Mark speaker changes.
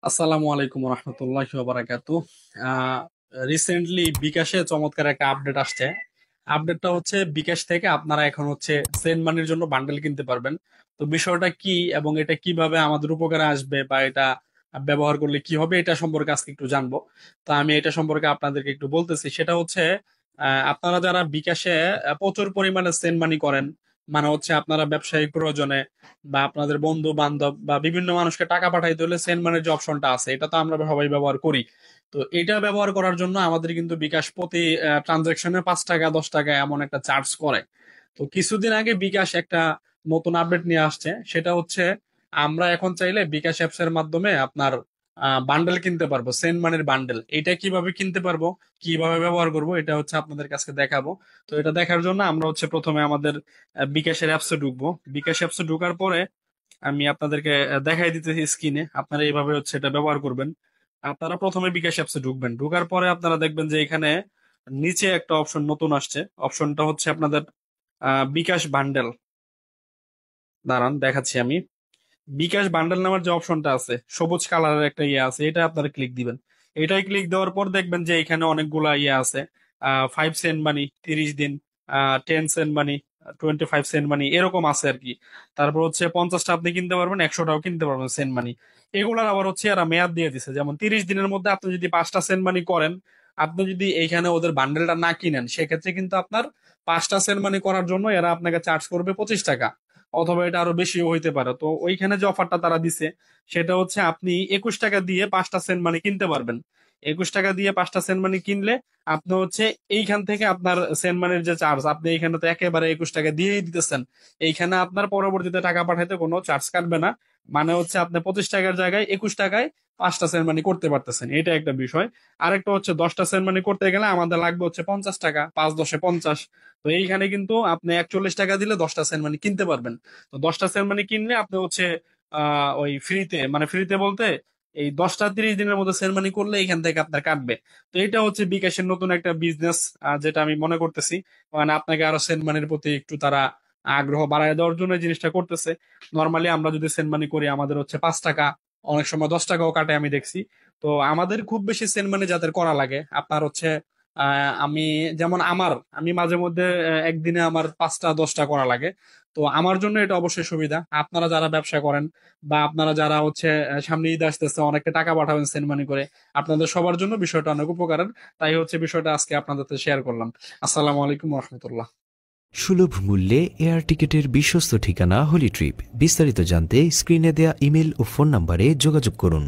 Speaker 1: আসসালামু আলাইকুম রহমতুল্লাহি ওয়া বারাকাতুহু। রিসেন্টলি বিকাশে চমৎকার একটা আপডেট আসছে। আপডেটটা হচ্ছে বিকাশ থেকে আপনারা এখন হচ্ছে সেন্ড মানির জন্য বান্ডেল কিনতে পারবেন। তো বিষয়টা কি এবং এটা কিভাবে আমাদের উপকারে আসবে বা এটা ব্যবহার করলে কি হবে এটা সম্পর্কে আজকে একটু জানবো। তো আমি এটা সম্পর্কে আপনাদেরকে একটু বলতেছি, সেটা হচ্ছে আপনারা যারা বিকাশে প্রচুর পরিমাণে সেন্ড মানি করেন, মানে হচ্ছে আপনারা ব্যবসায়িক প্রয়োজনে বা আপনাদের বন্ধু বান্ধব বা বিভিন্ন মানুষকে টাকা পাঠাইতে হলে সেন্ড মানির যে অপশনটা আছে এটা তো আমরা সবাই ব্যবহার করি। তো এটা ব্যবহার করার জন্য আমাদের কিন্তু বিকাশ প্রতি ট্রানজাকশনে 5 টাকা 10 টাকা এমন একটা চার্জ করে। তো কিছুদিন আগে বিকাশ একটা নতুন আপডেট নিয়ে আসছে, সেটা হচ্ছে আমরা এখন চাইলে বিকাশ অ্যাপস এর মাধ্যমে আপনার বান্ডেল কিনতে পারবো, সেন্ড মানির বান্ডেল। এটা কিভাবে কিনতে পারবো, কিভাবে ব্যবহার করব, এটা হচ্ছে আপনাদের কাছে দেখাবো। তো এটা দেখার জন্য আমরা হচ্ছে প্রথমে আমাদের বিকাশের অ্যাপসে ঢুকবো। বিকাশ অ্যাপসে ঢোকার পরে আমি আপনাদেরকে দেখাই দিতেছি স্ক্রিনে, আপনারা এইভাবে হচ্ছে এটা ব্যবহার করবেন। আপনারা প্রথমে বিকাশ অ্যাপসে ঢুকবেন, ঢোকার পরে আপনারা দেখবেন যে এখানে নিচে একটা অপশন নতুন আসছে। অপশনটা হচ্ছে আপনাদের বিকাশ বান্ডেল। দাঁড়ান দেখাচ্ছি আমি। বিকাশ বান্ডেল নামের যে অপশনটা আছে, সবুজ কালারের একটা ইয়ে আছে, এটা আপনারা ক্লিক দিবেন। এটাই ক্লিক দেওয়ার পর দেখবেন যে এখানে অনেকগুলা ইয়ে আছে। 5 সেন্ট মানি 30 দিন, 10 সেন্ট মানি, 25 সেন্ট মানি, এরকম আছে আর কি। তারপর হচ্ছে 50টা আপনি কিনতে পারবেন, 100টাও কিনতে পারবেন সেন্ট মানি। এগুলার আবার হচ্ছে এরা মেয়াদ দিয়ে দিছে, যেমন 30 দিনের মধ্যে আপনি যদি 5টা সেন্ট মানি করেন, আপনি যদি এইখানে ওদের বান্ডেলটা না কিনেন, সেক্ষেত্রে কিন্তু আপনার 5টা সেন্ট মানি করার জন্য এরা আপনাকে চার্জ করবে 25 টাকা, অথবা এটা আরো বেশিও হইতে পারে। তো ওইখানে যে অফারটা তারা দিছে সেটা হচ্ছে আপনি 21 টাকা দিয়ে 5টা সেন্ট মানি কিনতে পারবেন। 21 টাকা দিয়ে 5টা সেন্ট মানি কিনলে আপনি হচ্ছে এইখান থেকে আপনার সেন্ট মানির যে চার্জ, আপনি এইখানে তো একেবারে 21 টাকা দিয়েই দিতেছেন, এইখানে আপনার পরবর্তীতে টাকা পাঠাইতে কোনো চার্জ কাটবে না। মানে হচ্ছে আপনি 25 টাকার জায়গায় 21 টাকায় 5টা সেন্ট মানি করতে পারতেছেন, এটা একটা বিষয়। আরেকটা হচ্ছে 10টা সেন্ট মানি করতে গেলে আমাদের লাগবে হচ্ছে 50 টাকা, 5 10 এ 50। তো এইখানে কিন্তু আপনি 41 টাকা দিলে 10টা সেন্ট মানি কিনতে পারবেন। তো 10টা সেন্ট মানি কিনলে আপনি হচ্ছে ওই ফ্রিতে, মানে ফ্রিতে বলতে এই 10টা 30 দিনের মধ্যে সেন্ট মানি করলে এখান থেকে আপনার কাটবে। তো এটা হচ্ছে বিকাশের নতুন একটা বিজনেস, যেটা আমি মনে করতেছি, মানে আপনাকে আরো সেন্ট মানির প্রতি একটু তারা আগ্রহ বাড়ায় দেওয়ার জন্য এই জিনিসটা করতেছে। নর্মালি আমরা যদি সেন্ট মানি করি আমাদের হচ্ছে 5 টাকা, অনেক সময় 10 টাকাও কাটে আমি দেখছি। তো আমাদের খুব বেশি সেন্ট মানি যাদের করা লাগে আপনার হচ্ছে আমি, যেমন আমি মাঝে মধ্যে একদিনে আমার 5টা 10টা করা লাগে। তো আমার জন্য এটা অবশ্যই সুবিধা। আপনারা যারা ব্যবসা করেন বা আপনারা যারা হচ্ছে সামনে ঈদ আসতেছে, অনেকটা টাকা পাঠাবেন সেন্ড মানি করে, আপনাদের সবার জন্য বিষয়টা অনেক উপকারের। তাই হচ্ছে বিষয়টা আজকে আপনাদের সাথে শেয়ার করলাম। আসসালামু আলাইকুম রহমতুল্লাহ।
Speaker 2: সুলভ মূল্যে এয়ার টিকেটের বিশ্বস্ত ঠিকানা হলি ট্রিপ। বিস্তারিত জানতে স্ক্রিনে দেয়া ইমেল ও ফোন নম্বরে যোগাযোগ করুন।